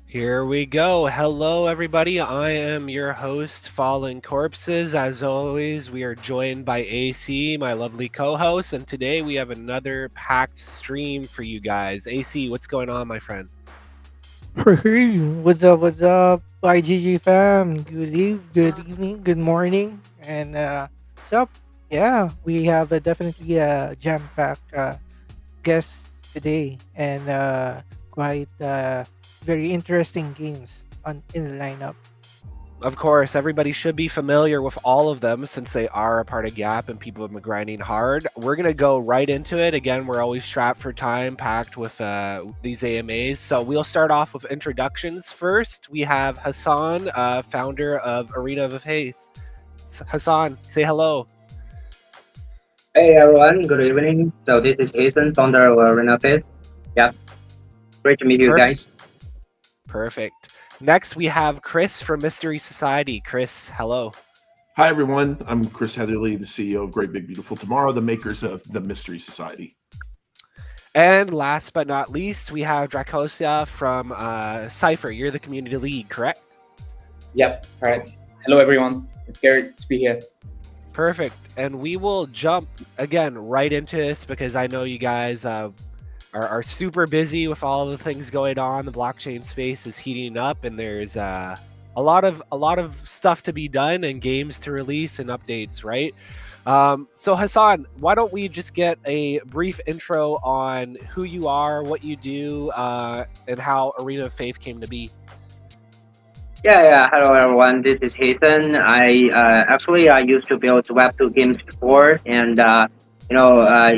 Here we go. Hello, everybody. I am your host, Fallen Corpses. As always, we are joined by AC, my lovely co host, and today we have another packed stream for you guys. AC, what's going on, my friend? Hey, what's up? What's up, YGG fam? Good evening, good morning, and what's up? Yeah, we have definitely a jam-packed guest today, and quite very interesting games on in the lineup. Of course, everybody should be familiar with all of them since they are a part of Gap and people have been grinding hard. We're going to go right into it. Again, we're always strapped for time, packed with these AMAs. So we'll start off with introductions. First, we have Hassan, founder of Arena of Faith. Hassan, say hello. Hey everyone, good evening. So this is Jason, founder of Renafit. Yeah, great to meet you Per- guys. Perfect. Next, we have Chris from Mystery Society. Chris, hello. Hi, everyone. I'm Chris Heatherly, the CEO of Great Big Beautiful Tomorrow, the makers of the Mystery Society. And last but not least, we have Dracosia from Sipher. You're the community lead, correct? Yep, correct. Hello, everyone. It's great to be here. Perfect. And we will jump again right into this because I know you guys are super busy with all the things going on. The blockchain space is heating up, and there's a lot of stuff to be done and games to release and updates, right? So Hassan, why don't we just get a brief intro on who you are, what you do, and how Arena of Faith came to be? Yeah. Hello everyone. This is Jason. I used to build Web2 games before, and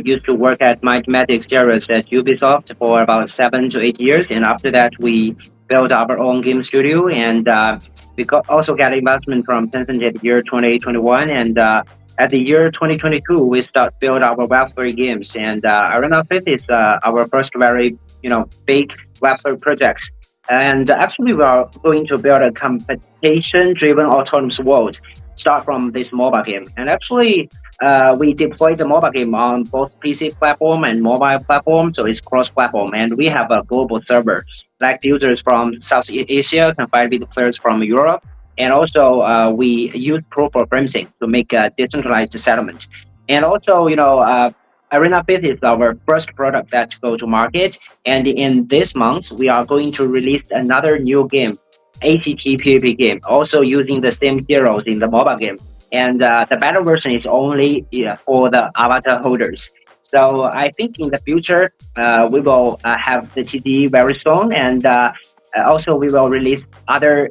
used to work at Mathematics Series at Ubisoft for about 7 to 8 years. And after that, we built our own game studio, and also got investment from Tencent at the year 2021. And at the year 2022, we start build our Web3 games, and Arena of Faith is our first very big Web3 project. And actually, we are going to build a competition-driven autonomous world. Start from this mobile game, and actually, we deploy the mobile game on both PC platform and mobile platform, so it's cross-platform. And we have a global server, like users from Southeast Asia can fight with players from Europe. And also, we use proof of premising to make a decentralized settlement. And also, Arena Bit is our first product that go to market. And in this month, we are going to release another new game, ACT PvP game, also using the same heroes in the mobile game. And the battle version is only for the avatar holders. So I think in the future, we will have the TD very soon. And also we will release other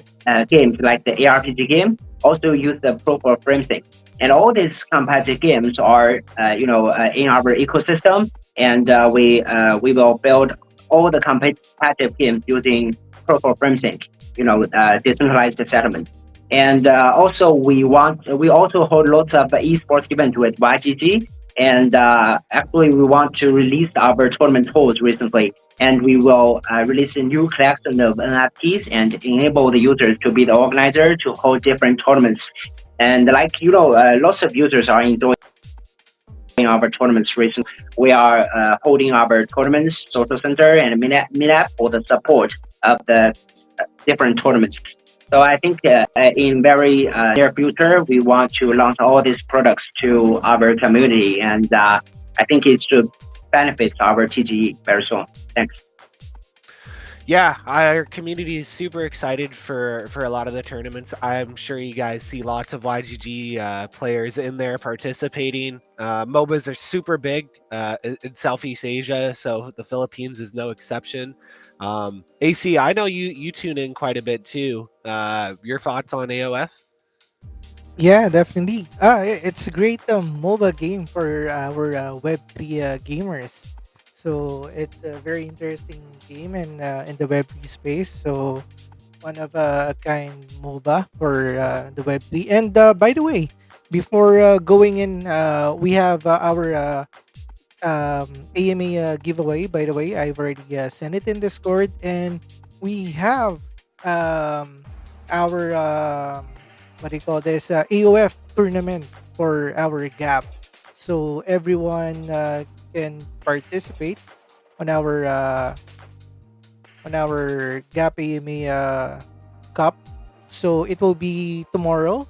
games like the ARPG game, also use the proof of premising. And all these competitive games are, in our ecosystem, and we will build all the competitive games using proof of premising, decentralized settlement. And also we also hold lots of esports events with YGG, and actually we want to release our tournament tools recently, and we will release a new collection of NFTs and enable the users to be the organizer to hold different tournaments. And lots of users are enjoying our tournaments recently. We are holding our tournaments, social center, and meetup for the support of the different tournaments. So I think in very near future, we want to launch all these products to our community, and I think it should benefit our TGE very soon. Thanks. Yeah, our community is super excited for a lot of the tournaments. I'm sure you guys see lots of YGG players in there participating. MOBAs are super big in Southeast Asia, so the Philippines is no exception. AC, I know you tune in quite a bit too. Your thoughts on AoF? Yeah, definitely. It's a great MOBA game for our Web3 gamers. So it's a very interesting game in the Web3 space. So one of a kind MOBA for the Web3. And by the way, before going in, we have our AMA giveaway. By the way, I've already sent it in Discord, and we have um, our what do you call this AoF tournament for our gap. So everyone can participate on on our Gap AMA Cup. So it will be tomorrow,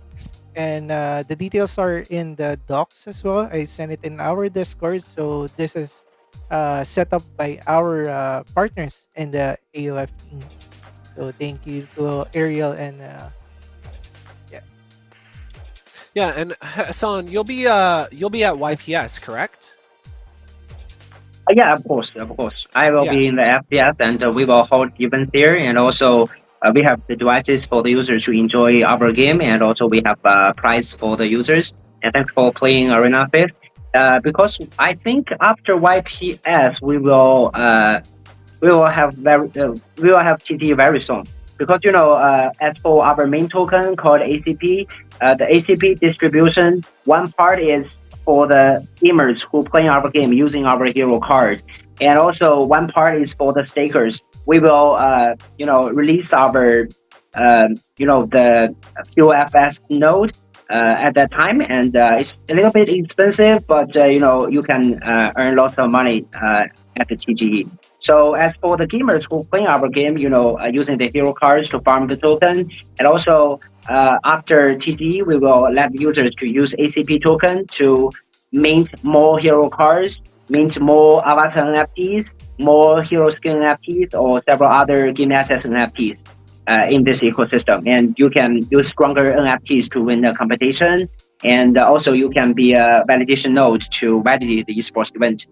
and the details are in the docs as well. I sent it in our Discord. So this is set up by our partners in the AoF team. So thank you to Ariel and yeah. Yeah, and Hassan, you'll be at YPS, correct? Yeah, of course, of course. I will Yeah. be in the FPS, and we will hold events there, and also we have the devices for the users to enjoy our game, and also we have prize for the users. And thanks for playing Arena 5th. Because I think after YPS we will have TT very soon, because as for our main token called ACP, the ACP distribution, one part is for the gamers who play our game using our hero cards, and also one part is for the stakers. We will release our the QFS node at that time, and it's a little bit expensive, but you can earn lots of money at the TGE. So as for the gamers who play our game, using the hero cards to farm the token, and also after TGE, we will let users to use ACP token to mint more hero cards, mint more avatar NFTs, more hero skin NFTs, or several other game assets NFTs in this ecosystem. And you can use stronger NFTs to win the competition, and also you can be a validation node to validate the esports event.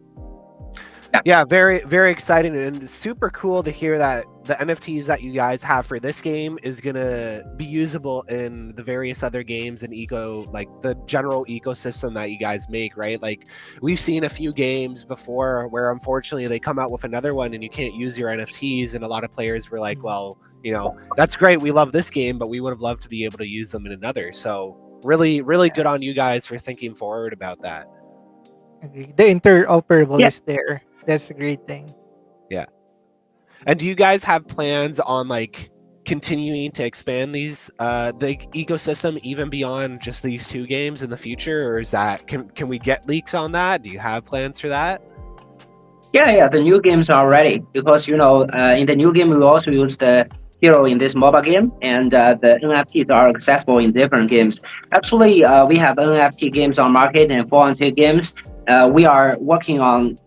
Yeah, very, very exciting and super cool to hear that the NFTs that you guys have for this game is gonna be usable in the various other games and like the general ecosystem that you guys make, right? Like we've seen a few games before where unfortunately they come out with another one and you can't use your NFTs, and a lot of players were like, well, that's great, we love this game, but we would have loved to be able to use them in another. So really, really good on you guys for thinking forward about that. Okay. The interoperable is there. That's a great thing. Yeah. And do you guys have plans on like continuing to expand these the ecosystem even beyond just these two games in the future, or is that can we get leaks on that? Do you have plans for that? Yeah, the new games are ready, because in the new game we also use the hero in this mobile game, and the NFTs are accessible in different games. Actually, we have NFT games on market and 4-on-2 games. We are working on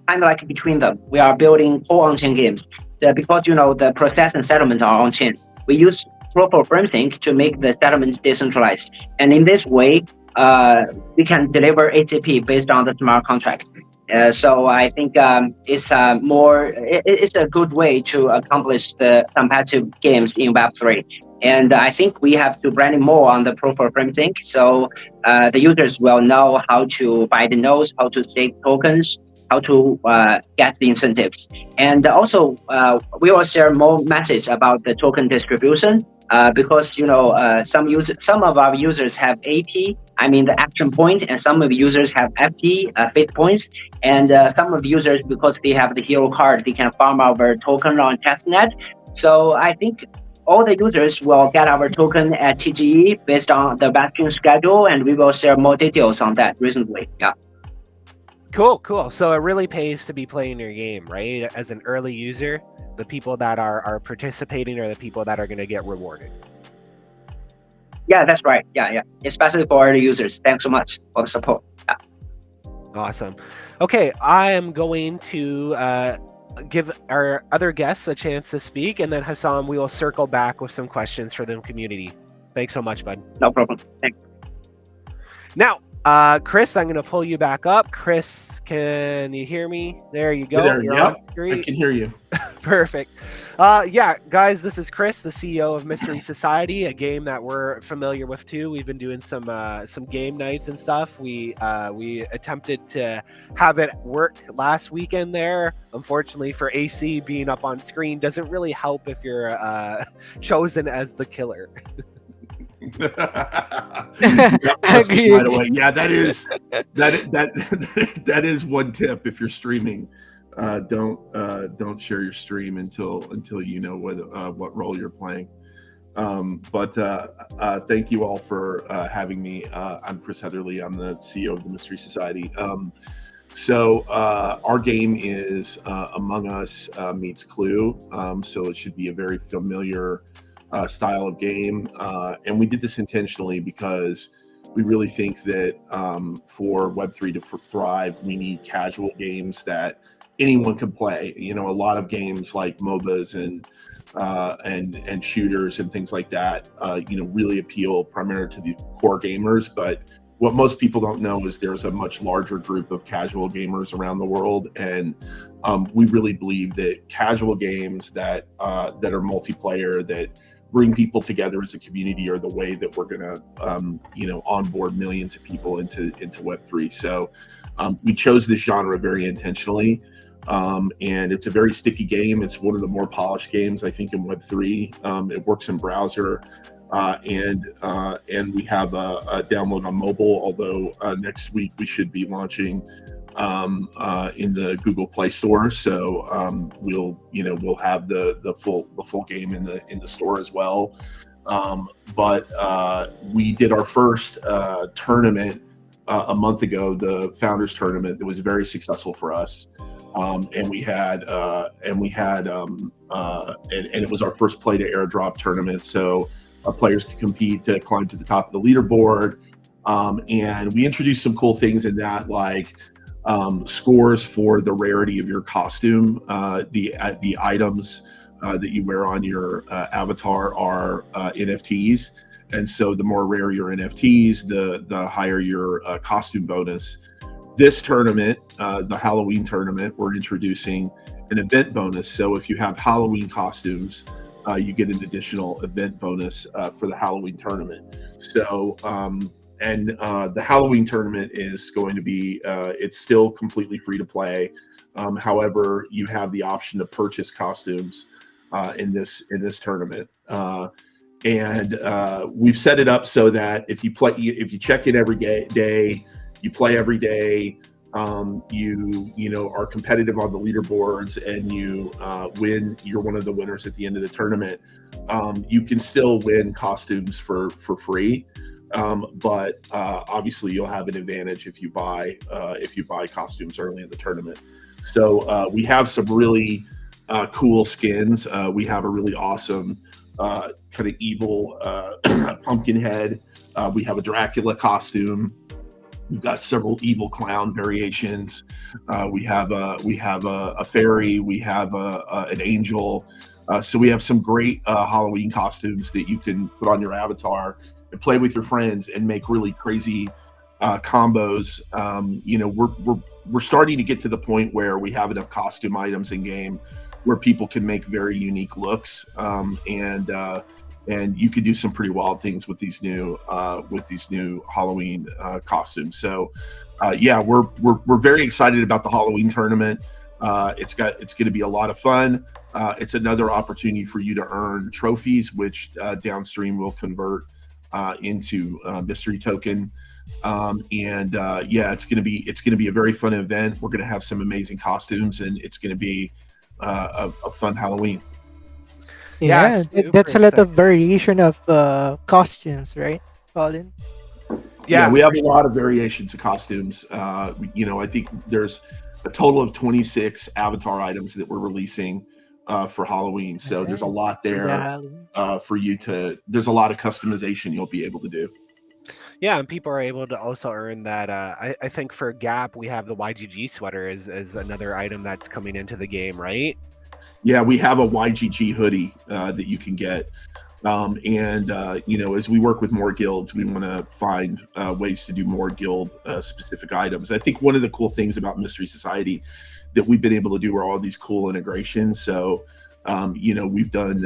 kind of like between them. We are building 4-on-chain games because the process and settlement are on chain. We use proof of frame sync to make the settlement decentralized, and in this way, we can deliver ATP based on the smart contract. So I think it's it's a good way to accomplish the competitive games in Web3. And I think we have to brand more on the proof of frame sync, so the users will know how to buy the nodes, how to stake tokens, how to get the incentives. And also, we will share more methods about the token distribution, because some of our users have AP, I mean the action point, and some of the users have FP, fate points, and some of the users, because they have the hero card, they can farm our token on testnet. So I think all the users will get our token at TGE based on the vesting schedule, and we will share more details on that recently. Yeah. Cool. So it really pays to be playing your game, right? As an early user, the people that are participating are the people that are going to get rewarded. Yeah, that's right. Yeah. Especially for early users. Thanks so much for the support. Yeah. Awesome. Okay, I am going to give our other guests a chance to speak, and then Hassan, we will circle back with some questions for the community. Thanks so much, bud. No problem. Thanks. Now, Chris, I'm going to pull you back up. Chris, can you hear me? There you go. There, You're yep, on screen. I can hear you. Perfect. Yeah, guys, this is Chris, the CEO of Mystery Society, a game that we're familiar with too. We've been doing some game nights and stuff. We attempted to have it work last weekend there. Unfortunately, for AC being up on screen doesn't really help if you're chosen as the killer. By the way, yeah, that is one tip. If you're streaming, don't share your stream until you know what role you're playing. But thank you all for having me. I'm Chris Heatherly. I'm the CEO of the Mystery Society. So our game is Among Us meets Clue. So it should be a very familiar style of game. And we did this intentionally because we really think that for Web3 to thrive, we need casual games that anyone can play. You know, a lot of games like MOBAs and shooters and things like that, you know, really appeal primarily to the core gamers. But what most people don't know is there's a much larger group of casual gamers around the world, and we really believe that casual games that that are multiplayer, that bring people together as a community, are the way that we're going to, you know, onboard millions of people into Web3. So we chose this genre very intentionally, and it's a very sticky game. It's one of the more polished games, I think, in Web3. It works in browser. And we have a download on mobile, although next week we should be launching in the Google Play Store. So we'll have the full game in the store as well. But we did our first tournament a month ago, the Founders Tournament. That was very successful for us. And it was our first play to airdrop tournament. So our players could compete to climb to the top of the leaderboard. And we introduced some cool things in that, like scores for the rarity of your costume. The items that you wear on your avatar are NFTs. And so the more rare your NFTs, the higher your costume bonus. This tournament, the Halloween tournament, we're introducing an event bonus. So if you have Halloween costumes, you get an additional event bonus for the Halloween tournament. So, the Halloween tournament is going to be, it's still completely free to play. However, you have the option to purchase costumes in this tournament. We've set it up so that if you check in every day, you play every day, you know are competitive on the leaderboards, and you win. You're one of the winners at the end of the tournament. You can still win costumes for free, but obviously you'll have an advantage if you buy costumes early in the tournament. So we have some really cool skins. We have a really awesome kind of evil pumpkin head. We have a Dracula costume. We've got several evil clown variations. We have a fairy. We have an angel. So we have some great Halloween costumes that you can put on your avatar and play with your friends and make really crazy combos. You know, we're starting to get to the point where we have enough costume items in game where people can make very unique looks, and you could do some pretty wild things with these new Halloween costumes. So yeah, we're very excited about the Halloween tournament. It's going to be a lot of fun. It's another opportunity for you to earn trophies, which downstream will convert into mystery token. Yeah, it's going to be a very fun event. We're going to have some amazing costumes, and it's going to be a fun Halloween. Yeah, that's a lot of variation of costumes, right, Colin? Yeah, we have a lot of variations of costumes. You know, I think there's a total of 26 avatar items that we're releasing for Halloween. So there's a lot there for you to. There's a lot of customization you'll be able to do. Yeah, and people are able to also earn that. I think for Gap, we have the YGG sweater as another item that's coming into the game, right? Yeah, we have a YGG hoodie that you can get. You know, as we work with more guilds, we want to find ways to do more guild specific items. I think one of the cool things about Mystery Society that we've been able to do are all these cool integrations. So, you know, we've done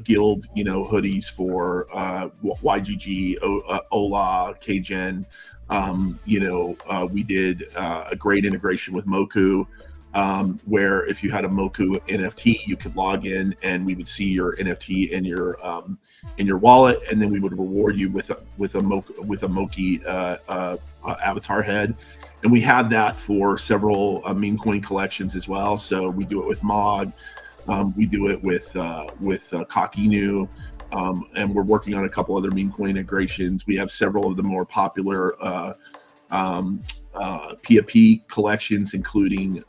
guild, you know, hoodies for YGG, Ola, KGen. You know, we did a great integration with Moku. Where if you had a Moku NFT, you could log in and we would see your NFT in your wallet, and then we would reward you with a Moki avatar head. And we had that for several meme coin collections as well. So we do it with Mog, we do it with Kakinu, and we're working on a couple other meme coin integrations. We have several of the more popular PFP collections, including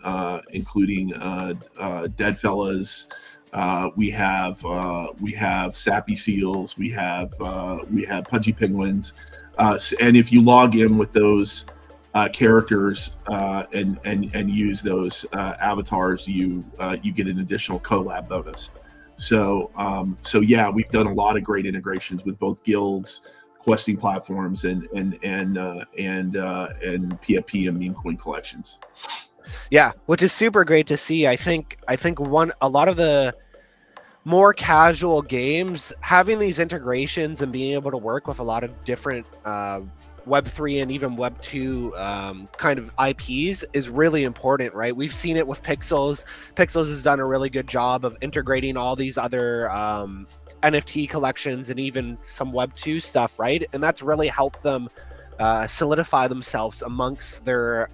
Deadfellas. We have Sappy Seals. We have Pudgy Penguins. And if you log in with those characters and use those avatars, you get an additional collab bonus. So yeah, we've done a lot of great integrations with both guilds, questing platforms, and PFP and meme coin collections. Yeah, which is super great to see. I think a lot of the more casual games having these integrations and being able to work with a lot of different Web3 and even Web2 kind of IPs is really important, right? We've seen it with Pixels. Pixels has done a really good job of integrating all these other NFT collections and even some Web2 stuff, right? And that's really helped them solidify themselves amongst their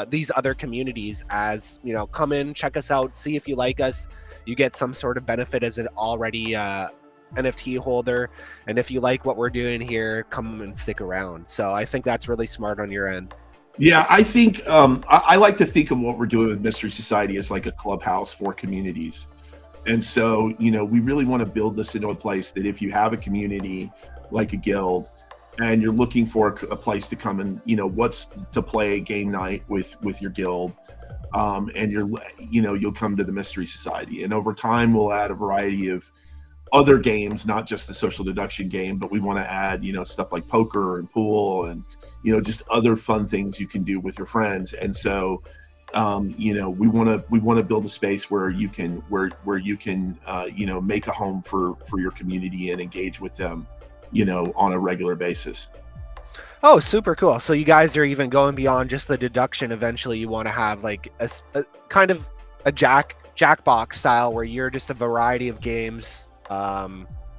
these other communities as, you know, come in, check us out, see if you like us. You get some sort of benefit as an already NFT holder, and if you like what we're doing here, come and stick around. So I think that's really smart on your end. Yeah, I think I like to think of what we're doing with Mystery Society as like a clubhouse for communities. And so, you know, we really want to build this into a place that if you have a community like a guild and you're looking for a place to come and, you know, what's to play game night with your guild, and you'll come to the Mystery Society. And over time, we'll add a variety of other games, not just the social deduction game, but we want to add, you know, stuff like poker and pool and, you know, just other fun things you can do with your friends. And so, you know, we want to build a space where you can you know, make a home for your community and engage with them, you know, on a regular basis. Oh, super cool. So you guys are even going beyond just the deduction. Eventually you want to have like a kind of a Jackbox style where you're just a variety of games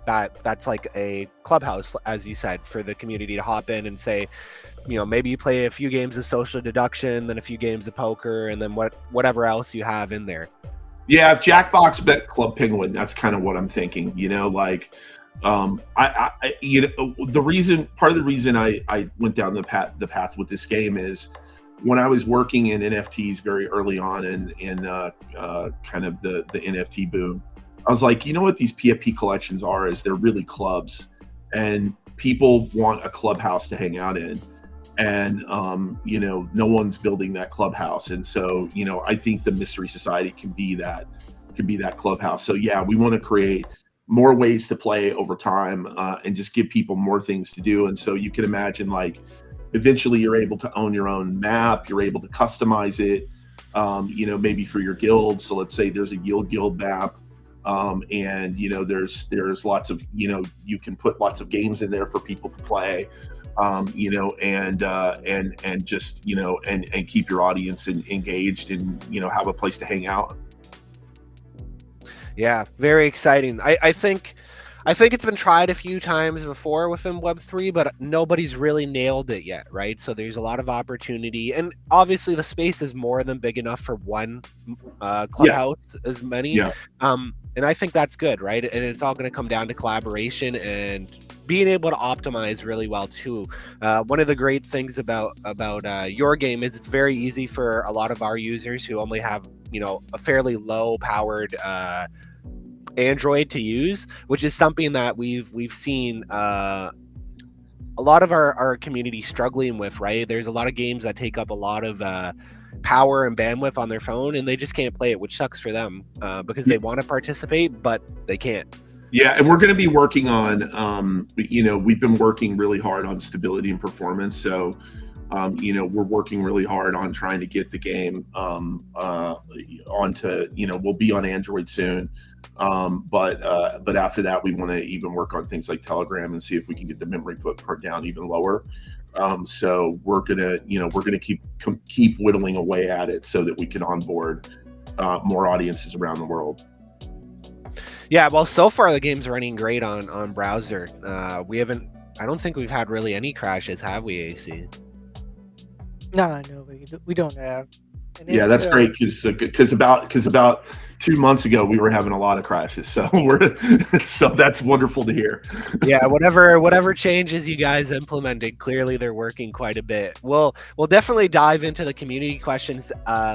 that's like a clubhouse, as you said, for the community to hop in and say, you know, maybe you play a few games of social deduction, then a few games of poker, and then whatever else you have in there. Yeah, if Jackbox bet Club Penguin, that's kind of what I'm thinking. You know, like I you know, part of the reason I went down the path with this game is when I was working in NFTs very early on in kind of the NFT boom, I was like, you know what these PFP collections are is they're really clubs, and people want a clubhouse to hang out in, and you know, no one's building that clubhouse. And so, you know, I think the Mystery Society can be that clubhouse. So yeah, we want to create more ways to play over time, and just give people more things to do. And so you can imagine, like, eventually you're able to own your own map, you're able to customize it, you know, maybe for your guild. So let's say there's a Yield Guild map, and you know, there's lots of, you know, you can put lots of games in there for people to play, you know, and just, you know, and keep your audience engaged and, you know, have a place to hang out. Yeah, very exciting. I think it's been tried a few times before within Web3, but nobody's really nailed it yet, right? So there's a lot of opportunity, and obviously the space is more than big enough for one clubhouse, as many. Yeah. And I think that's good, right? And it's all going to come down to collaboration and being able to optimize really well too. One of the great things about your game is it's very easy for a lot of our users who only have, you know, a fairly low powered Android to use, which is something that we've seen a lot of our community struggling with, right? There's a lot of games that take up a lot of power and bandwidth on their phone, and they just can't play it, which sucks for them, because they want to participate, but they can't. Yeah, and we're going to be working on, you know, we've been working really hard on stability and performance. So, you know, we're working really hard on trying to get the game onto, you know, we'll be on Android soon. But after that, we want to even work on things like Telegram and see if we can get the memory footprint down even lower. So we're gonna keep whittling away at it so that we can onboard more audiences around the world. Yeah, well, so far the game's running great on browser. I don't think we've had really any crashes, have we, AC? No, we don't have. And Yeah, that's great because about 2 months ago we were having a lot of crashes, so so that's wonderful to hear. Yeah, whatever changes you guys implemented, clearly they're working quite a bit. We'll definitely dive into the community questions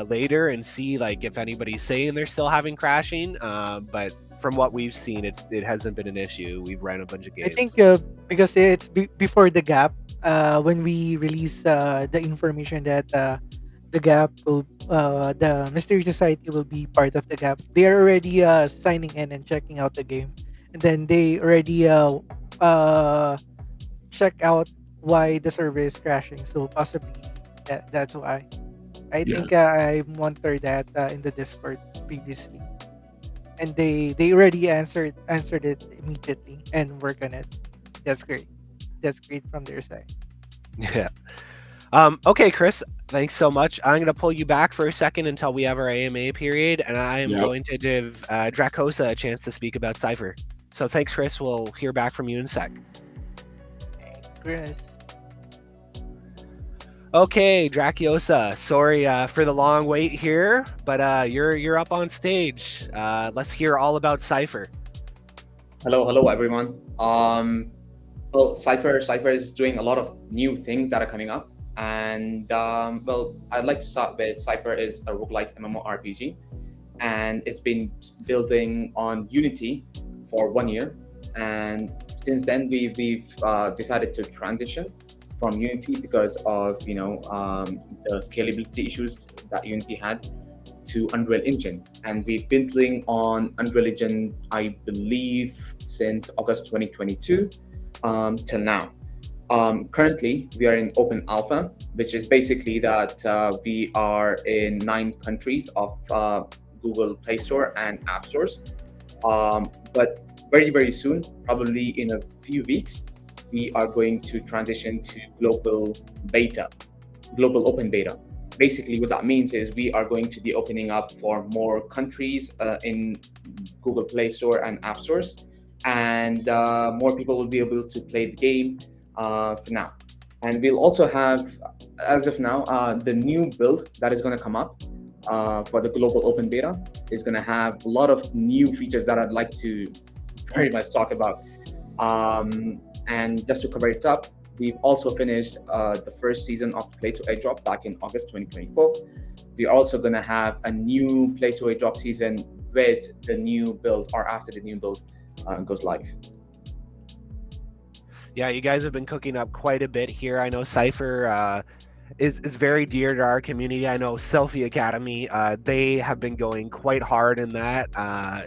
later and see like if anybody's saying they're still having crashing. But from what we've seen, it hasn't been an issue. We've ran a bunch of I games. think because it's before the gap, when we release the information that the gap will, the Mystery Society will be part of the gap. They are already signing in and checking out the game, and then they already check out why the server is crashing. So possibly that's why. I Yeah. think I monitored that in the Discord previously, and they already answered it immediately and work on it. That's great. That's great from their side. Yeah. Okay, Chris, thanks so much. I'm going to pull you back for a second until we have our AMA period, and I am Yep. going to give Dracosa a chance to speak about Sipher. So thanks, Chris. We'll hear back from you in a sec. Chris. Okay, Draciosa. Sorry for the long wait here, but you're up on stage. Let's hear all about Sipher. Hello, everyone. Well, Sipher is doing a lot of new things that are coming up, and well, I'd like to start with Sipher is a roguelite MMORPG, and it's been building on Unity for 1 year, and since then we've decided to transition from Unity because of the scalability issues that Unity had to Unreal Engine, and we've been building on Unreal Engine, I believe, since August 2022 till now. Currently, we are in open alpha, which is basically that we are in 9 countries of Google Play Store and App Stores. But very soon, probably in a few weeks, we are going to transition to global open beta. Basically, what that means is we are going to be opening up for more countries in Google Play Store and App Stores, and more people will be able to play the game for now. And we'll also have, as of now, the new build that is going to come up for the global open beta is going to have a lot of new features that I'd like to very much talk about. And just to cover it up, we've also finished the first season of Play to Airdrop back in August 2024. We're also going to have a new Play to Airdrop season with the new build, or after the new build goes live. Yeah, you guys have been cooking up quite a bit here. I know Sipher is very dear to our community. I know Selfie Academy, they have been going quite hard in that.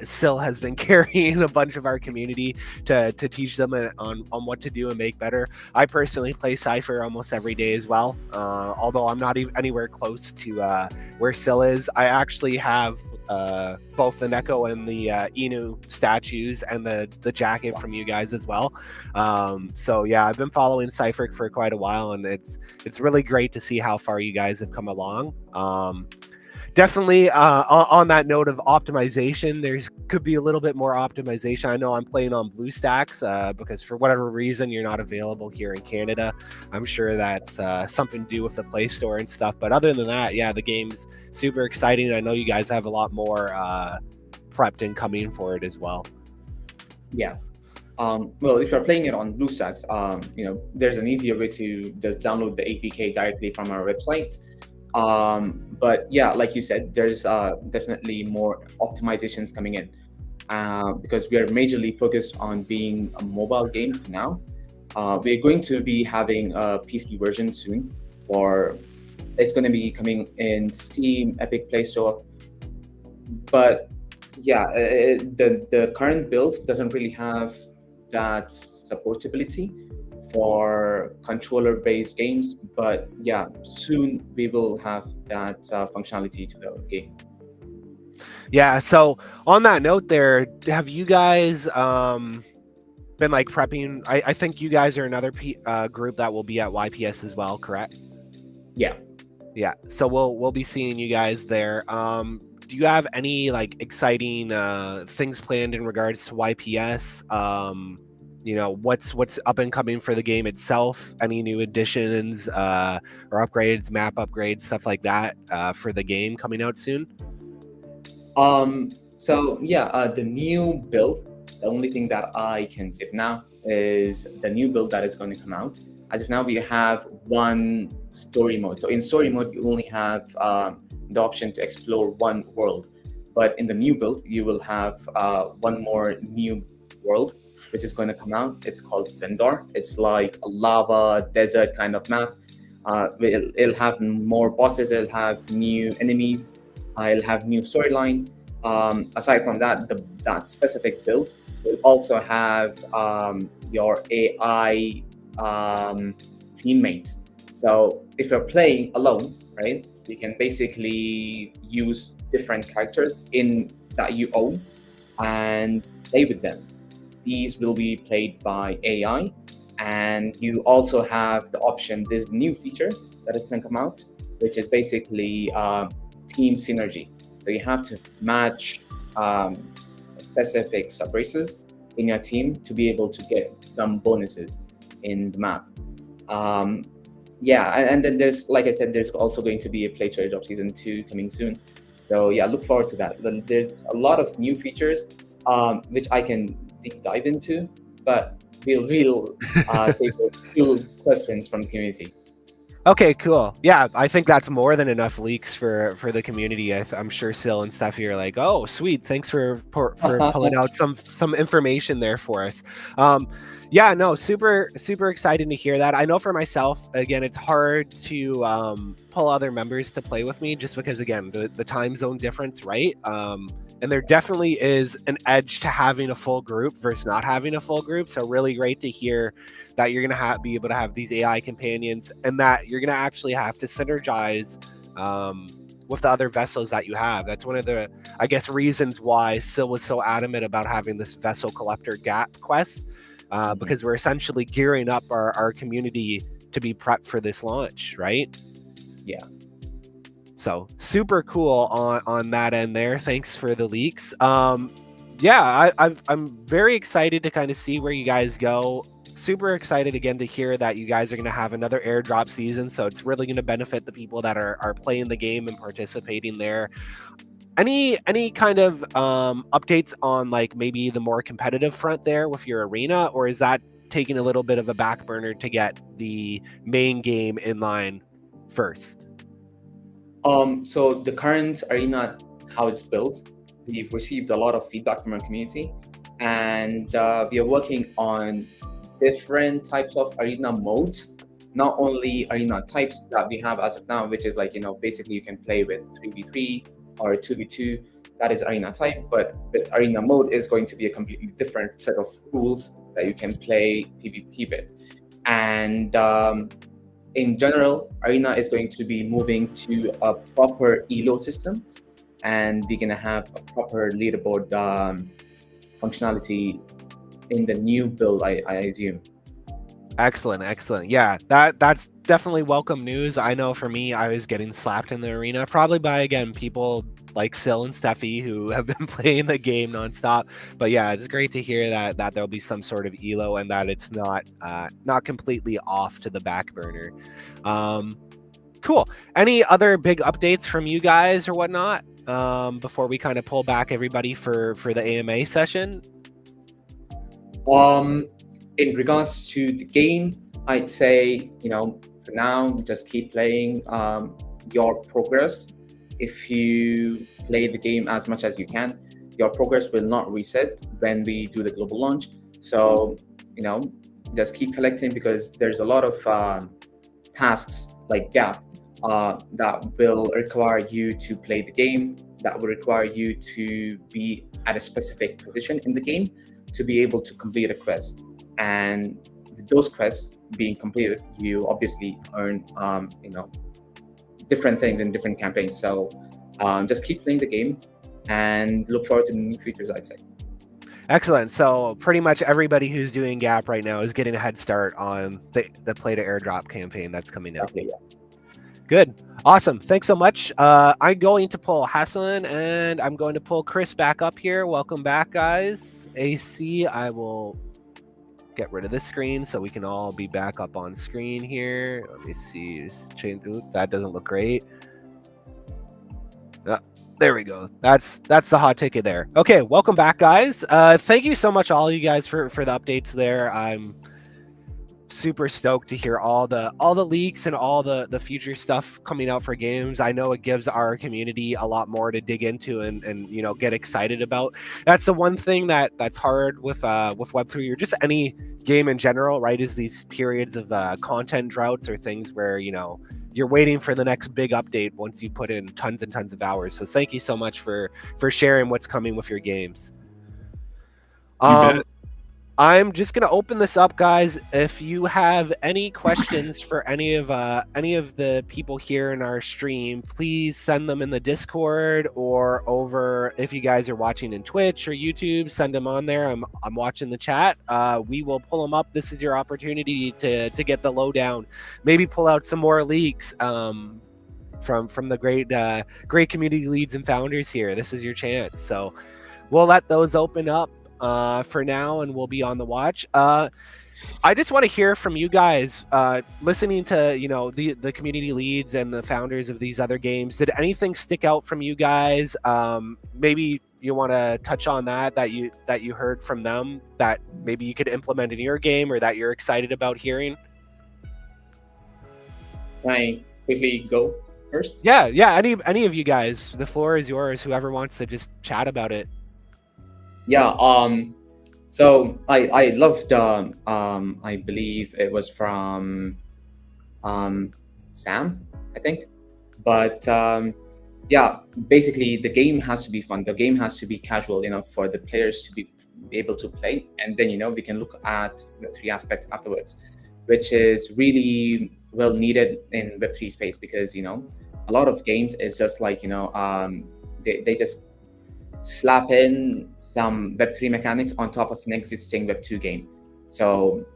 Sil has been carrying a bunch of our community to teach them on what to do and make better. I personally play Sipher almost every day as well, although I'm not even anywhere close to where Sil is. I actually have both the Neko and the Inu statues and the jacket from you guys as well. So yeah, I've been following Sipher for quite a while, and it's really great to see how far you guys have come along. Definitely on that note of optimization, there's could be a little bit more optimization. I know I'm playing on BlueStacks because for whatever reason you're not available here in Canada. I'm sure that's something to do with the Play Store and stuff. But other than that, yeah, the game's super exciting. I know you guys have a lot more prepped and coming for it as well. Yeah. Well, if you're playing it on BlueStacks, there's an easier way to just download the APK directly from our website. But yeah, like you said, there's definitely more optimizations coming in because we are majorly focused on being a mobile game for now. We're going to be having a PC version soon, or it's going to be coming in Steam, Epic Play Store. But yeah, the current build doesn't really have that supportability for controller-based games, but yeah, soon we will have that functionality to the game. Yeah, so on that note there, have you guys been like prepping? I think you guys are another group that will be at YPS as well, correct? Yeah. Yeah, so we'll be seeing you guys there. Do you have any like exciting things planned in regards to YPS? What's up and coming for the game itself? Any new additions or upgrades, map upgrades, stuff like that for the game coming out soon? So yeah, the new build, the only thing that I can say now is the new build that is going to come out. As of now, we have one story mode. So in story mode, you only have the option to explore one world. But in the new build, you will have one more new world, which is going to come out. It's called Zendar. It's like a lava desert kind of map. It'll have more bosses. It'll have new enemies. It'll have new storyline. Aside from that, that specific build will also have your AI teammates. So if you're playing alone, right, you can basically use different characters in that you own and play with them. These will be played by AI, and you also have the option. This new feature that is going to come out, which is basically team synergy. So you have to match specific subraces in your team to be able to get some bonuses in the map. Yeah, and then there's, like I said, there's also going to be a Play to Airdrop Season 2 coming soon. So yeah, look forward to that. There's a lot of new features, which I can deep dive into, but we'll save a few questions from the community. Okay, cool. Yeah, I think that's more than enough leaks for the community. I'm sure Sil and Steffi are like, oh, sweet. Thanks for pulling out some information there for us. Yeah, no, super excited to hear that. I know for myself, again, it's hard to pull other members to play with me just because, again, the time zone difference, right? And there definitely is an edge to having a full group versus not having a full group. So really great to hear that you're going to be able to have these AI companions and that you're going to actually have to synergize with the other vessels that you have. That's one of the, I guess, reasons why Sil was so adamant about having this vessel collector gap quest, because we're essentially gearing up our community to be prepped for this launch, right? Yeah. So super cool on that end there. Thanks for the leaks. Yeah, I'm very excited to kind of see where you guys go. Super excited again to hear that you guys are going to have another airdrop season. So it's really going to benefit the people that are playing the game and participating there. Any kind of updates on like maybe the more competitive front there with your arena, or is that taking a little bit of a back burner to get the main game in line first? So the current arena, how it's built, we've received a lot of feedback from our community, and we are working on different types of arena modes. Not only arena types that we have as of now, which is like, basically you can play with 3v3 or 2v2. That is arena type, but with arena mode is going to be a completely different set of rules that you can play PvP with. And in general, Arena is going to be moving to a proper ELO system, and we're going to have a proper leaderboard functionality in the new build, I assume. Excellent. Yeah, that's definitely welcome news. I know for me, I was getting slapped in the arena, probably by, again, people like Sil and Steffi who have been playing the game nonstop. But yeah, it's great to hear that there'll be some sort of elo and that it's not completely off to the back burner. Cool. Any other big updates from you guys or whatnot before we kind of pull back everybody for the AMA session? In regards to the game, I'd say, for now, just keep playing your progress. If you play the game as much as you can, your progress will not reset when we do the global launch. So, just keep collecting, because there's a lot of tasks like Gap that will require you to play the game, that will require you to be at a specific position in the game to be able to complete a quest. And with those quests being completed, you obviously earn, different things in different campaigns. So just keep playing the game and look forward to new features, I'd say. Excellent. So pretty much everybody who's doing Gap right now is getting a head start on the Play to Airdrop campaign that's coming out. Exactly, yeah. Good. Awesome. Thanks so much. I'm going to pull Hassan and I'm going to pull Chris back up here. Welcome back, guys. AC, I will get rid of this screen so we can all be back up on screen here. Let me see. Just change. Ooh, that doesn't look great. There we go. That's the hot ticket there. Okay, welcome back, guys. Thank you so much, all you guys, for the updates there. I'm super stoked to hear all the leaks and all the future stuff coming out for games. I know it gives our community a lot more to dig into and you know, get excited about. That's the one thing that's hard with Web3 or just any game in general, right? Is these periods of content droughts or things where, you know, you're waiting for the next big update once you put in tons and tons of hours. So thank you so much for sharing what's coming with your games. You bet. I'm just gonna open this up, guys. If you have any questions for any of the people here in our stream, please send them in the Discord or over. If you guys are watching in Twitch or YouTube, send them on there. I'm watching the chat. We will pull them up. This is your opportunity to get the lowdown. Maybe pull out some more leaks from the great community leads and founders here. This is your chance. So we'll let those open up for now, and we'll be on the watch. I just want to hear from you guys, listening to, you know, the community leads and the founders of these other games. Did anything stick out from you guys? Maybe you want to touch on that you heard from them that maybe you could implement in your game or that you're excited about hearing. Can I quickly go first? Yeah. Any of you guys, the floor is yours. Whoever wants to just chat about it. Yeah. So I loved. I believe it was from Sam, I think. But yeah, basically the game has to be fun. The game has to be casual enough for the players to be able to play, and then, you know, we can look at the 3 aspects afterwards, which is really well needed in Web3 space, because, you know, a lot of games is just like, you know, they just slap in some Web3 mechanics on top of an existing Web2 game. So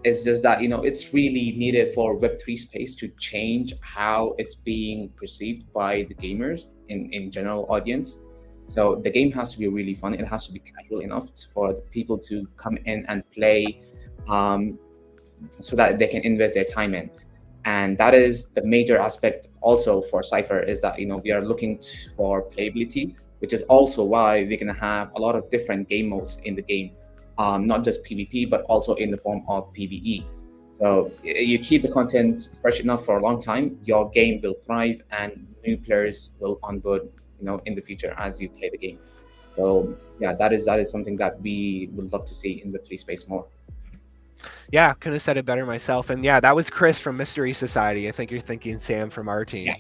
it's just that, you know, it's really needed for Web3 space to change how it's being perceived by the gamers in general audience. So the game has to be really fun. It has to be casual enough for the people to come in and play, so that they can invest their time in. And that is the major aspect also for Sipher, is that, you know, we are looking for playability, which is also why we're going to have a lot of different game modes in the game, not just PvP, but also in the form of PvE. So you keep the content fresh enough for a long time, your game will thrive and new players will onboard, you know, in the future as you play the game. So yeah, that is something that we would love to see in the Web3 space more. Yeah, couldn't have said it better myself. And yeah, that was Chris from Mystery Society. I think you're thinking Sam from our team.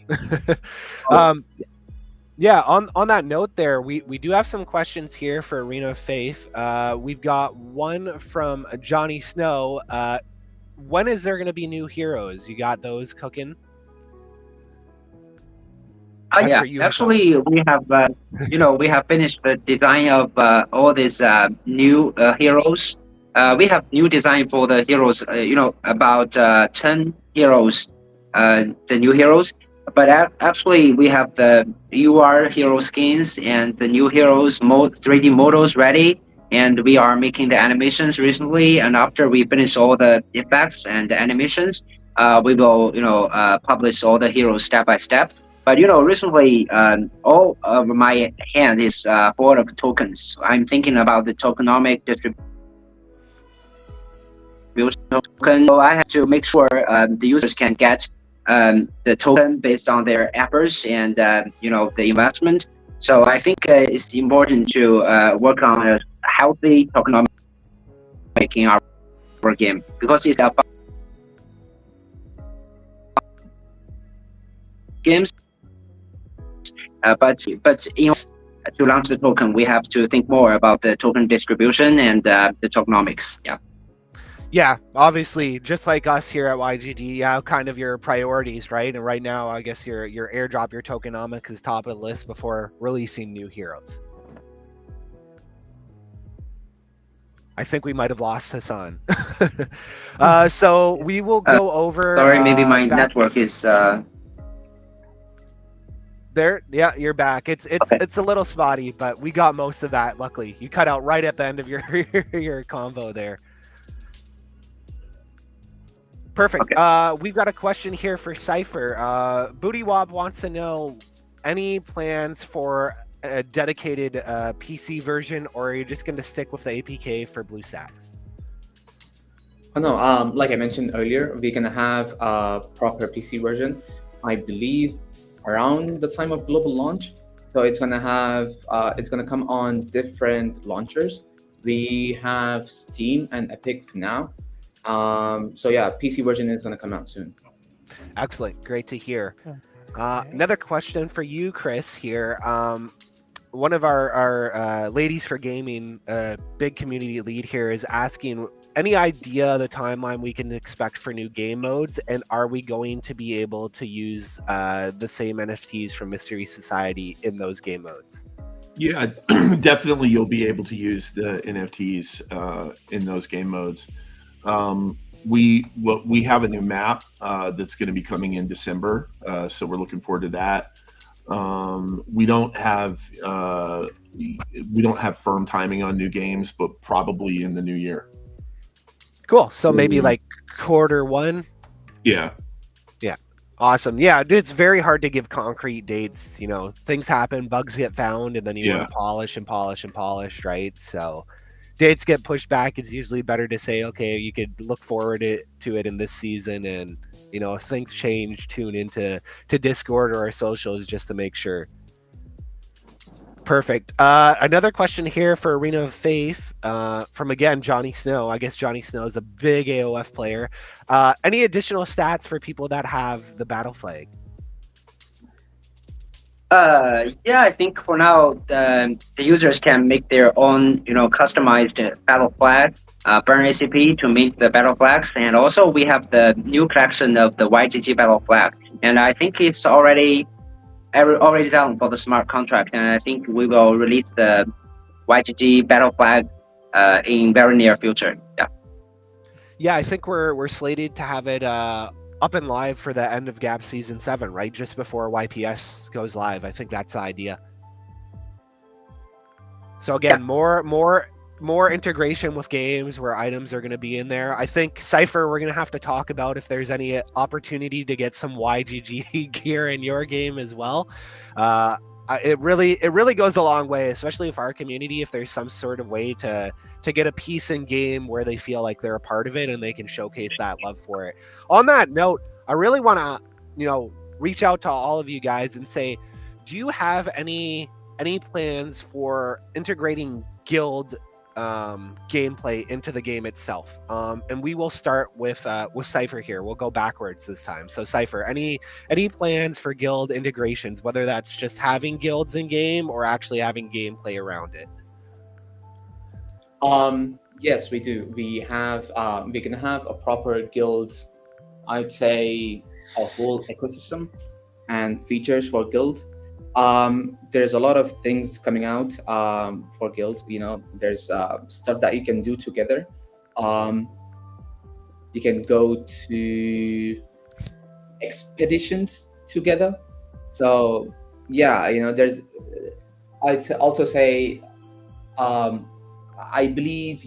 Yeah. Yeah, on that note there, we do have some questions here for Arena of Faith. We've got one from Johnny Snow. When is there going to be new heroes? You got those cooking? That's Yeah, for you, actually, we have, we have finished the design of all these new heroes. We have new design for the heroes, about 10 heroes, the new heroes. But actually, we have the UR hero skins and the new heroes 3D models ready, and we are making the animations recently. And after we finish all the effects and the animations, we will, publish all the heroes step by step. But recently, all of my hand is full of tokens. I'm thinking about the tokenomic distribution. So I have to make sure the users can get the token based on their efforts and the investment. So I think it's important to work on a healthy tokenomic in our game, because it's about games. But to launch the token, we have to think more about the token distribution and the tokenomics. Yeah. Yeah, obviously, just like us here at YGG, you have kind of your priorities, right? And right now, I guess your airdrop, your tokenomics is top of the list before releasing new heroes. I think we might have lost Hassan. So we will go over. Sorry, maybe my network is. There, yeah, you're back. It's a little spotty, but we got most of that. Luckily, you cut out right at the end of your convo there. Perfect. Okay. We've got a question here for Sipher. Bootywop wants to know, any plans for a dedicated PC version, or are you just going to stick with the APK for BlueStacks? Oh no, like I mentioned earlier, we're gonna have a proper PC version, I believe, around the time of global launch. So it's gonna come on different launchers. We have Steam and Epic for now. So yeah, PC version is gonna come out soon. Excellent, great to hear. Okay. Another question for you, Chris. Here, one of our ladies for gaming, big community lead here, is asking any idea the timeline we can expect for new game modes, and are we going to be able to use the same NFTs from Mystery Society in those game modes? Yeah, definitely you'll be able to use the NFTs in those game modes. We have a new map that's going to be coming in December, so we're looking forward to that. We don't have firm timing on new games, but probably in the new year. Cool. So maybe like Q1. Yeah. Awesome. Yeah, it's very hard to give concrete dates. You know, things happen, bugs get found, and then you want to polish and polish and polish, right? So dates get pushed back. It's usually better to say, okay, you could look forward to it in this season, and you know, if things change, tune into Discord or our socials just to make sure. Perfect. Another question here for Arena of Faith from, again, Johnny Snow. I guess Johnny Snow is a big AoF player. Any additional stats for people that have the battle flag? Yeah, I think for now the users can make their own, customized battle flag, burn ACP to make the battle flags, and also we have the new collection of the YGG battle flag, and I think it's already done for the smart contract, and I think we will release the YGG battle flag in very near future. Yeah, I think we're slated to have it up and live for the end of Gap Season 7, right? Just before YPS goes live. I think that's the idea. So again, more integration with games where items are going to be in there. I think Sipher, we're going to have to talk about if there's any opportunity to get some YGG gear in your game as well. It really goes a long way, especially if our community, if there's some sort of way to get a piece in game where they feel like they're a part of it and they can showcase that love for it. On that note, I really want to, reach out to all of you guys and say, do you have any plans for integrating guild gameplay into the game itself? And we will start with Sipher here. We'll go backwards this time. So Sipher, any plans for guild integrations, whether that's just having guilds in game or actually having gameplay around it? Yes, we do. We have we can have a proper guild, I'd say a whole ecosystem and features for guild. There's a lot of things coming out for guilds. There's stuff that you can do together. You can go to expeditions together. So yeah, there's. I'd also say, I believe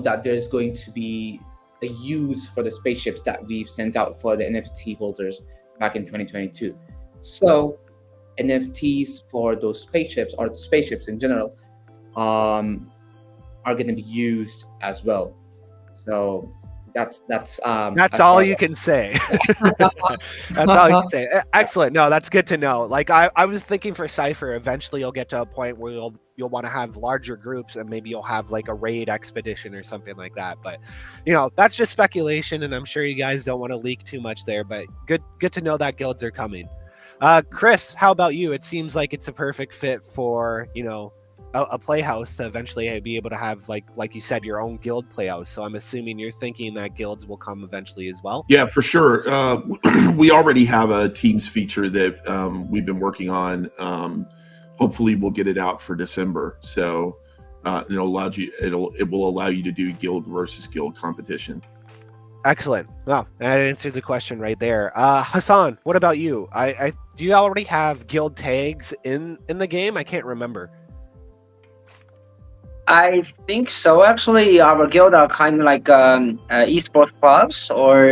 that there's going to be a use for the spaceships that we've sent out for the NFT holders back in 2022. So NFTs for those spaceships, or spaceships in general, are going to be used as well. So that's all you can say. That's all you can say. Excellent. No, that's good to know. Like I was thinking for Sipher, eventually you'll get to a point where you'll want to have larger groups, and maybe you'll have like a raid expedition or something like that. But that's just speculation, and I'm sure you guys don't want to leak too much there. But good to know that guilds are coming. Chris, how about you? It seems like it's a perfect fit for a playhouse to eventually be able to have, like you said, your own guild playhouse. So I'm assuming you're thinking that guilds will come eventually as well. Yeah, for sure. We already have a Teams feature that we've been working on. Hopefully, we'll get it out for December. So it will allow you to do guild versus guild competition. Excellent. Wow, that answers the question right there. Hassan, what about you? Do you already have guild tags in the game? I can't remember. I think so. Actually, our guild are kind of like esports clubs, or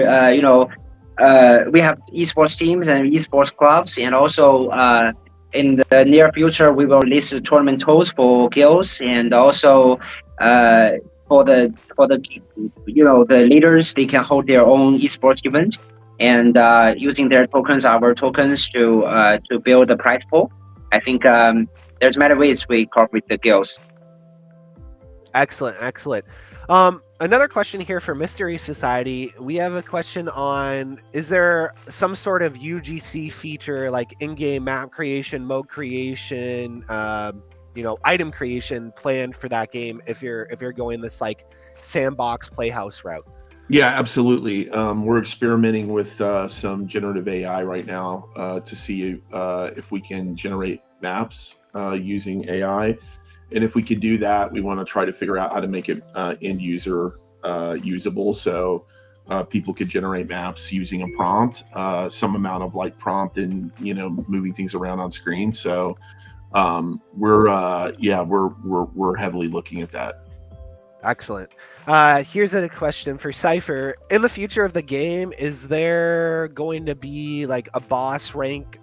we have esports teams and esports clubs, and also in the near future, we will release the tournament tools for guilds, and also uh, for the the leaders, they can hold their own esports event, and using their tokens, our tokens, to build a prize pool. I think there's many ways we cooperate with the guilds. Excellent, excellent. Another question here for Mystery Society. We have a question on: is there some sort of UGC feature like in-game map creation, mode creation, item creation planned for that game if you're going this like sandbox playhouse route? Yeah, absolutely. We're experimenting with some generative AI right now to see if we can generate maps using AI. And if we could do that, we want to try to figure out how to make it end user usable. So people could generate maps using a prompt, some amount of like prompt and moving things around on screen. So we're heavily looking at that. Excellent. Here's a question for Sipher. In the future of the game, is there going to be like a boss rank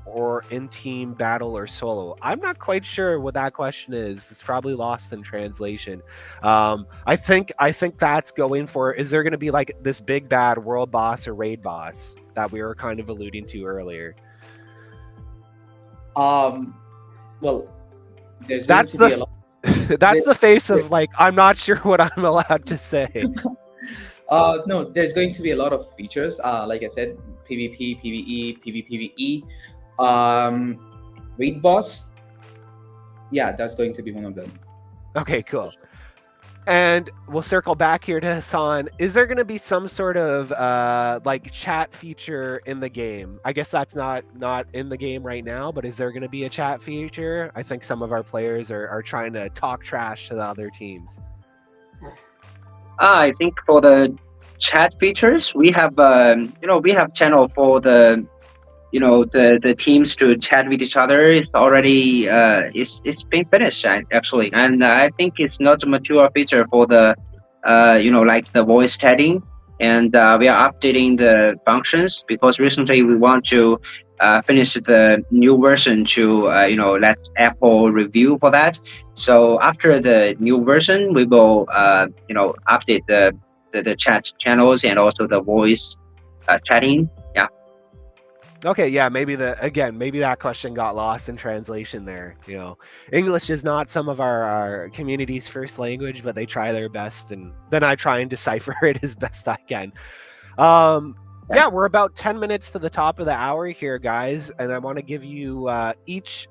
or in-team battle or solo? I'm not quite sure what that question is. It's probably lost in translation. I think that's going for, is there going to be like this big bad world boss or raid boss that we were kind of alluding to earlier? Well, there's going That's to be a lot. that's the face of like, I'm not sure what I'm allowed to say. No, there's going to be a lot of features. Like I said, PvP, PvE, PvPvE, raid boss. Yeah, that's going to be one of them. Okay, cool. And we'll circle back here to Hassan. Is there going to be some sort of like chat feature in the game? I guess that's not in the game right now, but is there going to be a chat feature? I think some of our players are trying to talk trash to the other teams. I think for the chat features, we have we have channel for the the teams to chat with each other. It's already it's been finished actually, and I think it's not a mature feature for the like the voice chatting, and we are updating the functions because recently we want to finish the new version to let Apple review for that. So after the new version, we will update the chat channels and also the voice chatting. Yeah. Okay, yeah, maybe that question got lost in translation there. English is not some of our community's first language, but they try their best, and then I try and decipher it as best I can. Yeah, we're about 10 minutes to the top of the hour here, guys, and I want to give you each,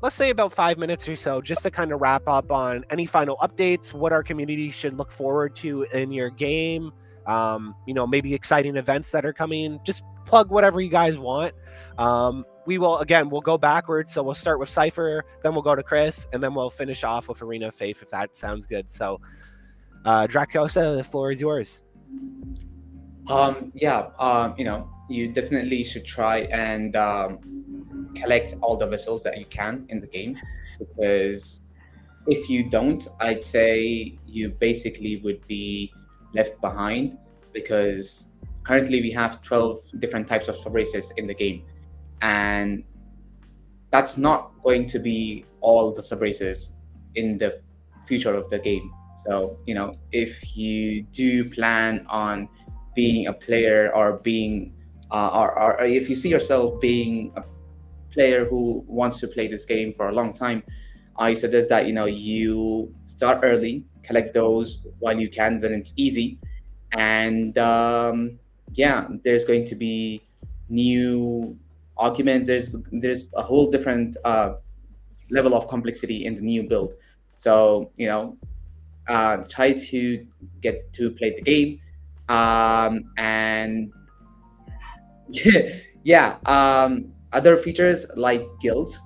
let's say about 5 minutes or so, just to kind of wrap up on any final updates, what our community should look forward to in your game, maybe exciting events that are coming. Just plug whatever you guys want. We'll go backwards. So we'll start with Sipher, then we'll go to Chris, and then we'll finish off with Arena of Faith, if that sounds good. So Dracosa, the floor is yours. You definitely should try and collect all the vessels that you can in the game, because if you don't, I'd say you basically would be left behind, because currently we have 12 different types of subraces in the game, and that's not going to be all the subraces in the future of the game. So if you do plan on being a player, or being or if you see yourself being a player who wants to play this game for a long time, I suggest that you start early, collect those while you can when it's easy, and there's going to be new arguments. There's a whole different level of complexity in the new build. So try to get to play the game, and other features like guilds.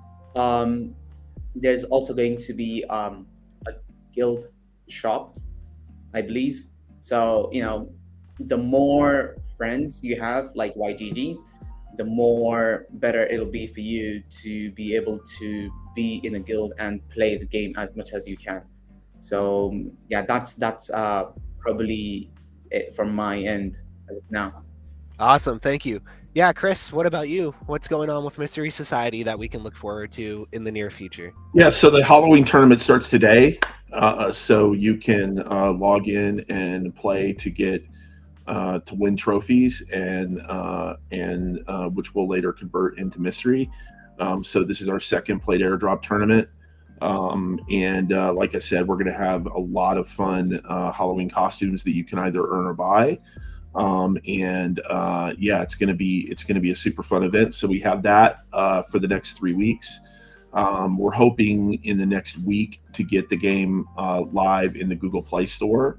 There's also going to be a guild shop, I believe. So the more friends you have, like YGG, the more better it'll be for you to be able to be in a guild and play the game as much as you can. So that's probably it from my end as of now. Awesome, thank you. Yeah, Chris, what about you? What's going on with Mystery Society that we can look forward to in the near future? Yeah, so the Halloween tournament starts today. So you can log in and play to get to win trophies and which will later convert into mystery. So this is our second plate airdrop tournament. And like I said, we're going to have a lot of fun Halloween costumes that you can either earn or buy. And yeah, it's gonna be a super fun event. So we have that for the next 3 weeks. We're hoping in the next week to get the game live in the Google Play Store.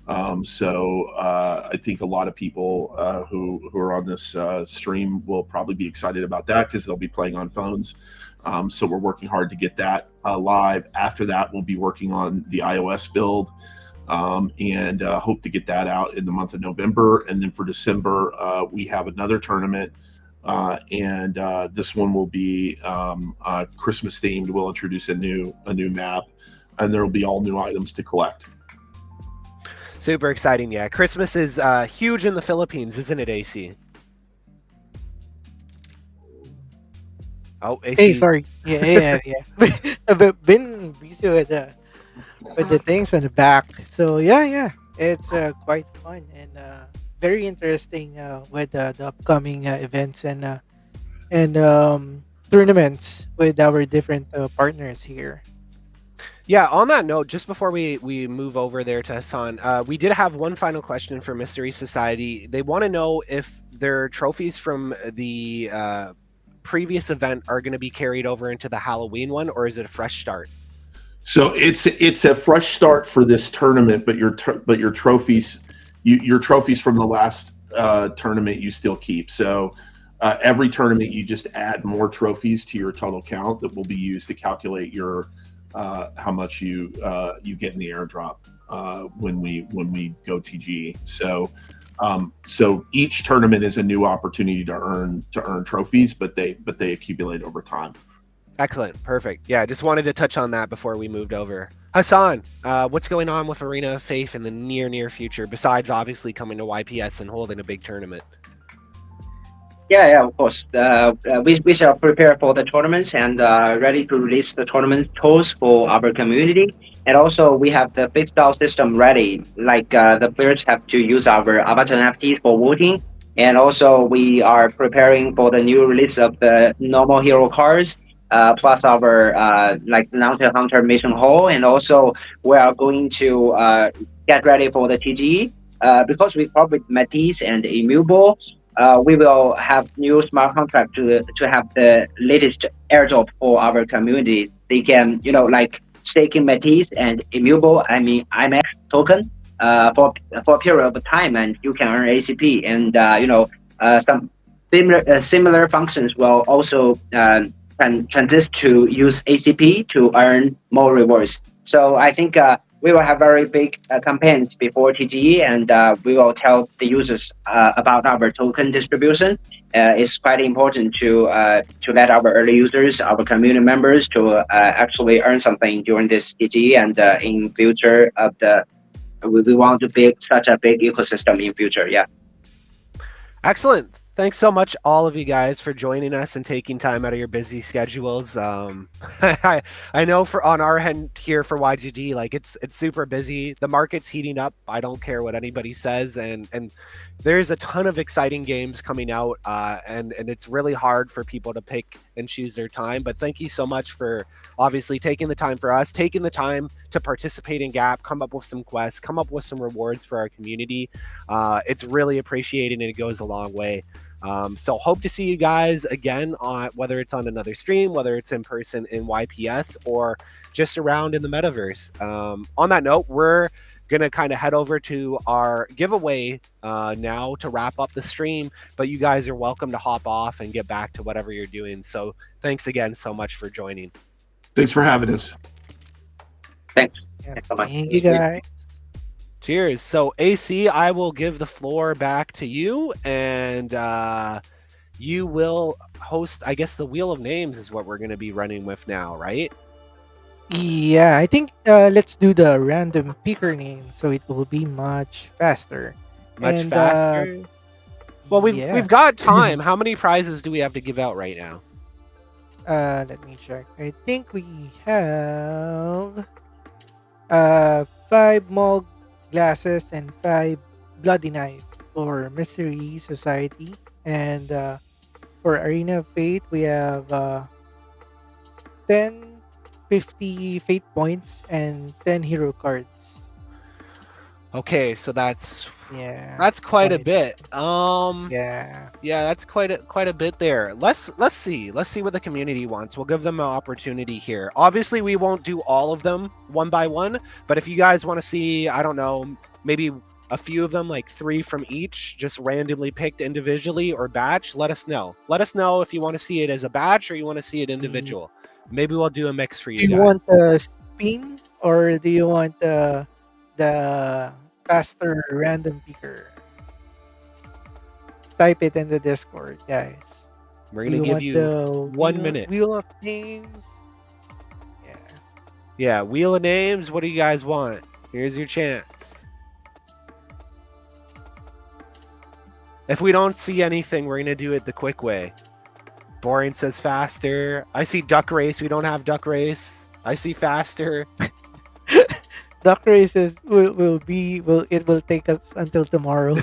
I think a lot of people who are on this stream will probably be excited about that because they'll be playing on phones. So we're working hard to get that live. After that, we'll be working on the iOS build and hope to get that out in the month of November. And then for December, we have another tournament. And this one will be Christmas themed. We'll introduce a new map, and there will be all new items to collect. Super exciting, yeah. Christmas is huge in the Philippines, isn't it, AC? Oh, AC. Hey, sorry. Yeah. I've been busy with the things on the back. So yeah, it's quite fun and very interesting with the upcoming events and tournaments with our different partners here. Yeah, on that note, just before we move over there to Hassan, we did have one final question for Mystery Society. They want to know if their trophies from the previous event are going to be carried over into the Halloween one, or is it a fresh start? So it's a fresh start for this tournament, but your trophies, your trophies from the last tournament you still keep. So every tournament you just add more trophies to your total count that will be used to calculate your how much you get in the airdrop when we go TG. So each tournament is a new opportunity to earn trophies, but they accumulate over time. Excellent, perfect. Yeah, just wanted to touch on that before we moved over. Hassan, what's going on with Arena of Faith in the near future, besides obviously coming to YPS and holding a big tournament? Yeah, of course. We shall prepare for the tournaments and ready to release the tournament tools for our community. And also, we have the fixed style system ready. Like the players have to use our avatar NFTs for voting. And also, we are preparing for the new release of the normal hero cards, plus our like Hunter Mission Hall. And also, we are going to get ready for the TGE. Because we work with Matisse and Immutable, we will have new smart contract to have the latest airdrop for our community. They can, like staking Matisse and Immutable, I mean IMAX token, for a period of time, and you can earn ACP. And some similar functions will also can transit to use ACP to earn more rewards. So I think we will have very big campaigns before TGE, and we will tell the users about our token distribution. It's quite important to let our early users, our community members, to actually earn something during this TGE, and in future of the we want to build such a big ecosystem in future. Yeah. Excellent. Thanks so much, all of you guys, for joining us and taking time out of your busy schedules. I know for on our end here for YGG, like it's super busy. The market's heating up. I don't care what anybody says, and there's a ton of exciting games coming out, and it's really hard for people to pick and choose their time. But thank you so much for obviously taking the time for us, taking the time to participate in Gap, come up with some quests, come up with some rewards for our community. It's really appreciated, and it goes a long way. So hope to see you guys again on whether it's on another stream, whether it's in person in YPS or just around in the metaverse. On that note, we're gonna kind of head over to our giveaway now to wrap up the stream, but you guys are welcome to hop off and get back to whatever you're doing. So thanks again so much for joining. Thanks for having us. Thanks. Yeah, Thanks so much. thank you guys. Cheers. So AC, I will give the floor back to you, and you will host, I guess the Wheel of Names is what we're going to be running with now, right? Yeah, I think let's do the random picker name so it will be much faster. Much And faster. Well, Yeah. we've got time. How many prizes do we have to give out right now? Let me check. I think we have 5 mug glasses and 5 bloody knife for Mystery Society. And for Arena of Fate, we have 10, 50 fate points and 10 hero cards. Okay, so that's Yeah, that's quite a 20. bit. Yeah. Yeah, that's quite a bit there. Let's see. Let's see what the community wants. We'll give them an opportunity here. Obviously, we won't do all of them one by one, but if you guys want to see, I don't know, maybe a few of them, like 3 from each, just randomly picked individually or batch, let us know. Let us know if you want to see it as a batch or you want to see it The- individual. Maybe we'll do a mix for Do you you guys. want a spin or do you want the faster random picker? Type it in the Discord, guys. We're Do gonna you give want you the 1 minute. wheel of names? Yeah. Yeah, wheel of names. What do you guys want? Here's your chance. If we don't see anything, we're gonna do it the quick way. Boring says faster. I see duck race. We don't have duck race. I see faster. Duck races will it will take us until tomorrow.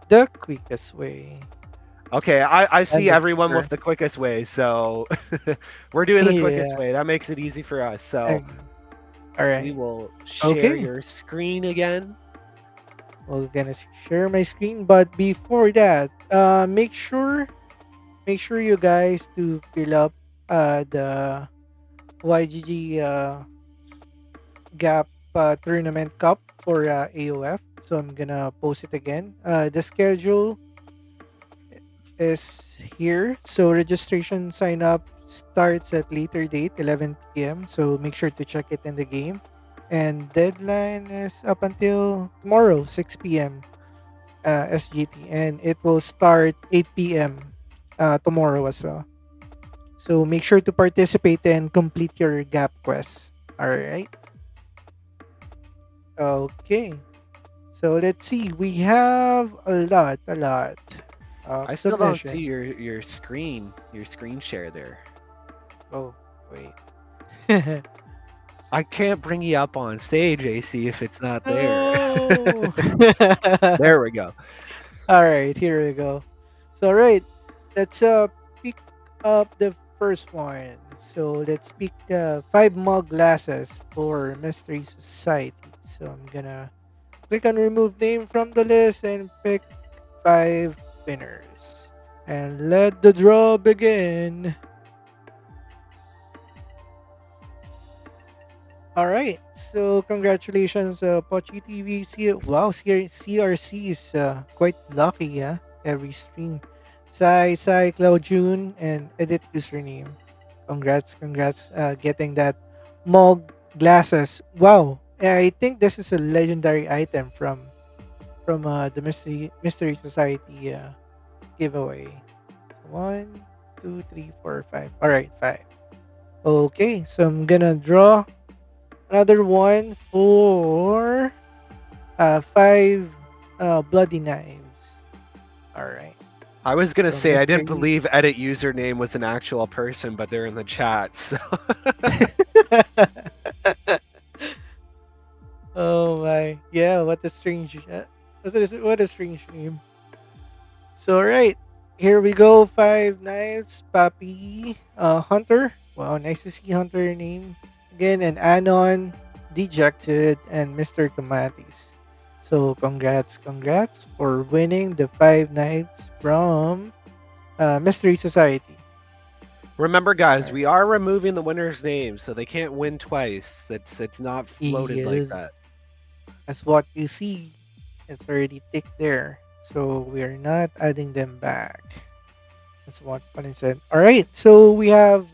The quickest way. Okay, I And see the everyone quicker. with the quickest way, so we're doing the quickest Yeah. way. That makes it easy for us. So All we right. will share Okay. your screen again. We're gonna share my screen, but before that, make sure you guys to fill up the YGG Gap Tournament Cup for AoF. So I'm gonna post it again. The schedule is here. So registration sign up starts at later date, 11 p.m. So make sure to check it in the game. And deadline is up until tomorrow, 6 p.m. SGT, and it will start 8 p.m. Tomorrow as well. So make sure to participate and complete your gap quest. All right. Okay. So let's see. We have a lot of I still don't submission. see your screen share there. Oh, wait. I can't bring you up on stage, AC, if it's not there. No. There we go. All right, here we go. So, right, let's pick up the first one. So let's pick the 5 mug glasses for Mystery Society. So I'm gonna click on remove name from the list and pick 5 winners. And let the draw begin. All right. So congratulations, Pochi TV. Wow, CRC is quite lucky, yeah. Every stream. Sai, Cloud June, and edit username. Congrats, getting that mug glasses. Wow. I think this is a legendary item from the Mystery Society giveaway. One, two, three, four, five. All right, 5. Okay, so I'm gonna draw another one for 5 bloody knives. All right. I was gonna So say I didn't mystery. believe edit username was an actual person, but they're in the chat. So Oh my. Yeah, what a strange what a strange name. So right. Here we go. 5 knives. Papi. Hunter. Wow, nice to see Hunter name again. And Anon, Dejected, and Mr. Kamatis. So congrats for winning the 5 knives from Mystery Society. remember, guys, Alright. we are removing the winner's name, so they can't win twice. It's not loaded like Yes. that. As what you see, it's already ticked there. So we are not adding them back. That's what Colin said. Alright, so we have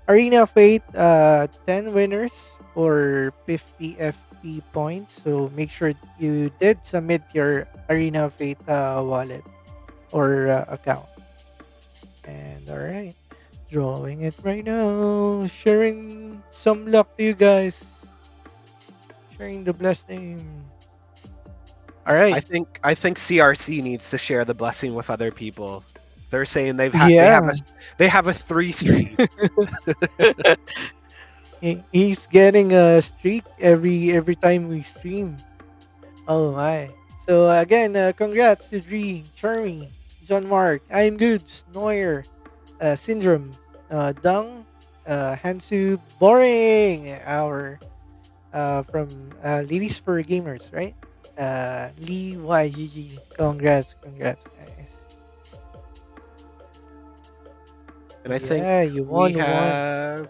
Arena of Fate, 10 winners for 50 FP points. So make sure you did submit your Arena of Fate wallet or account. And alright, drawing it right now. Sharing some luck to you guys. Sharing the blessed name. All right. I think CRC needs to share the blessing with other people. They're saying Yeah. they have a 3 streak. He's getting a streak every time we stream. Oh my. So again, congrats to Dree, Charmy, John Mark, I'm Goods, Neuer, Syndrome, Dung, Hansu, Boring, our from Ladies for Gamers, right? Lee YGG. Congrats, guys. And I think Yeah, you we won. have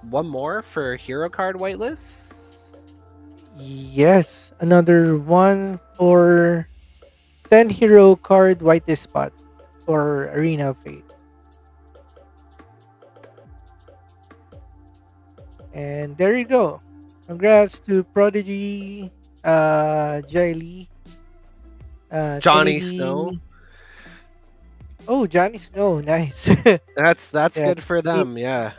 one more for hero card whitelist. Yes, another one for 10 hero card whitelist spot for Arena of Fate. And there you go. Congrats to Prodigy, Jiley, Johnny Snow. Kennedy. Oh, Johnny Snow, nice. That's Yeah, good for Kate them. Yeah.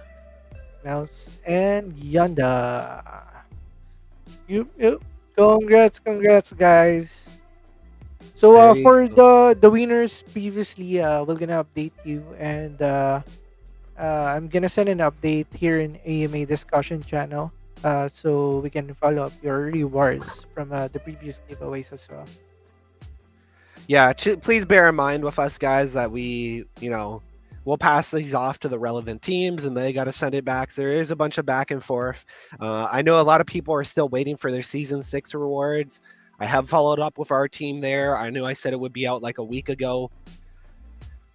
Mouse and Yanda. You. Congrats, guys. So Very for cool. the winners previously, we're gonna update you, and I'm gonna send an update here in AMA discussion channel, so we can follow up your rewards from the previous giveaways as well. Yeah, please bear in mind with us guys that we'll pass these off to the relevant teams and they got to send it back. So there is a bunch of back and forth. I know a lot of people are still waiting for their season 6 rewards. I have followed up with our team there. I knew I said it would be out like a week ago.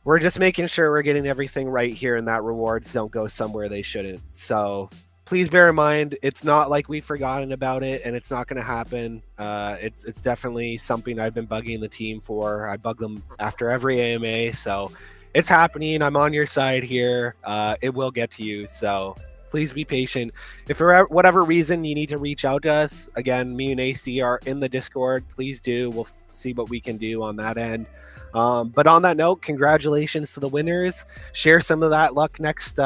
We're just making sure we're getting everything right here and that rewards don't go somewhere they shouldn't. So please bear in mind, it's not like we've forgotten about it and it's not going to happen. It's definitely something I've been bugging the team for. I bug them after every AMA. So it's happening. I'm on your side here. It will get to you. So please be patient. If for whatever reason you need to reach out to us, again, me and AC are in the Discord. Please do. We'll see what we can do on that end. But on that note, congratulations to the winners. Share some of that luck next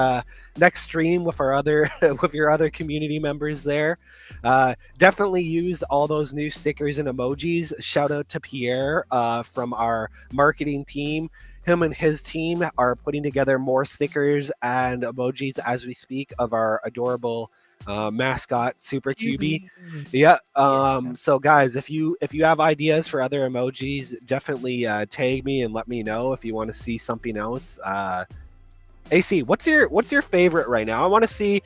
stream with our other with your other community members there. Definitely use all those new stickers and emojis. Shout out to Pierre from our marketing team. Him and his team are putting together more stickers and emojis as we speak of our adorable mascot Super QB. Yeah. Yeah. So guys, if you have ideas for other emojis, definitely tag me and let me know if you want to see something else. AC, what's your favorite right now? I want to see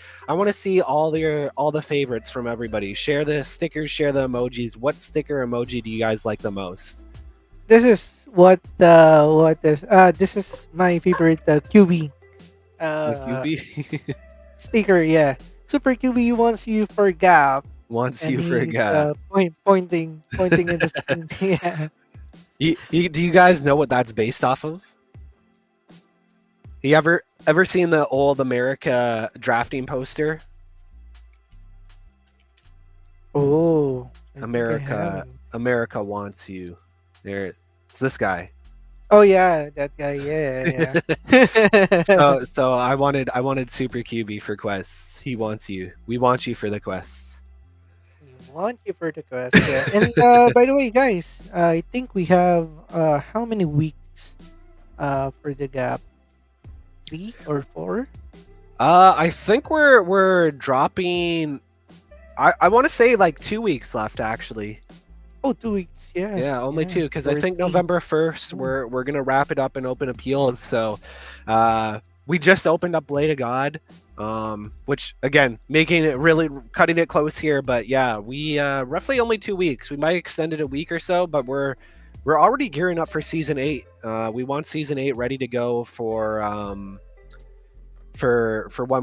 all the favorites from everybody. Share the stickers, share the emojis. What sticker emoji do you guys like the most? This is this is my favorite QB The uh QB sticker. Yeah, Super QB wants you for gap, wants and you he's forgot. pointing in the screen. Yeah. Do you guys know what that's based off of? You ever seen the old America drafting poster? Oh, I think I America haven't. America wants you. There, it's this guy. Oh yeah, that guy. Yeah, yeah. So I wanted Super QB for quests. He wants you. We want you for the quests. We want you for the quest. Yeah. And by the way, guys, I think we have how many weeks for the gap? 3 or 4? I think we're dropping. I want to say like 2 weeks left actually. Oh, 2 weeks. Yeah. Yeah, only Yeah. 2 because I think 14. November 1st we're gonna wrap it up and open appeals. So we just opened up Blade of God, which again making it really cutting it close here. But yeah, we roughly only 2 weeks. We might extend it a week or so, but we're already gearing up for season 8. We want season 8 ready to go for one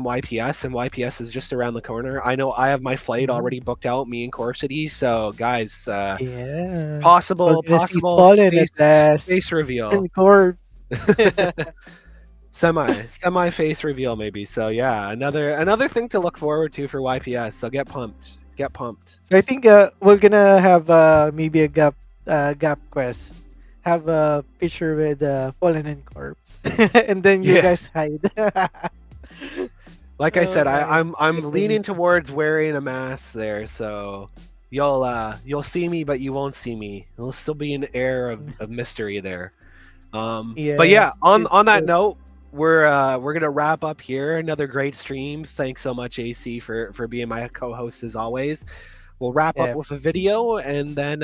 YPS, and YPS is just around the corner. I know I have my flight Mhm. already booked out, me and Corp City. So guys, Yeah. possible We're gonna see possible Fallen at last face reveal. and Corpse. semi face reveal maybe. So yeah, another thing to look forward to for YPS. So get pumped. So I think we're gonna have maybe a gap quest. Have a picture with Fallen and Corpse, and then you Yeah. guys hide. Like I said, Oh, nice. I'm Good to leaning meet you. towards wearing a mask there. So you'll see me, but you won't see me. There'll still be an air of mystery there. But Yeah, yeah, on it's that note, we're gonna wrap up here. Another great stream. Thanks so much, AC, for being my co-host as always. We'll wrap up yeah, with a video, and then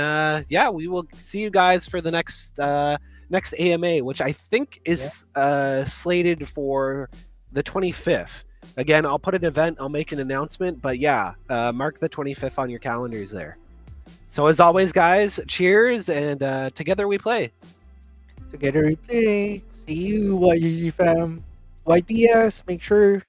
yeah, we will see you guys for the next AMA, which I think yeah. is slated for the 25th. Again, I'll put an event. I'll make an announcement, but yeah, mark the 25th on your calendars there. So as always, guys, cheers, and together we play. Together we play. See you, YGG fam. YPS, make sure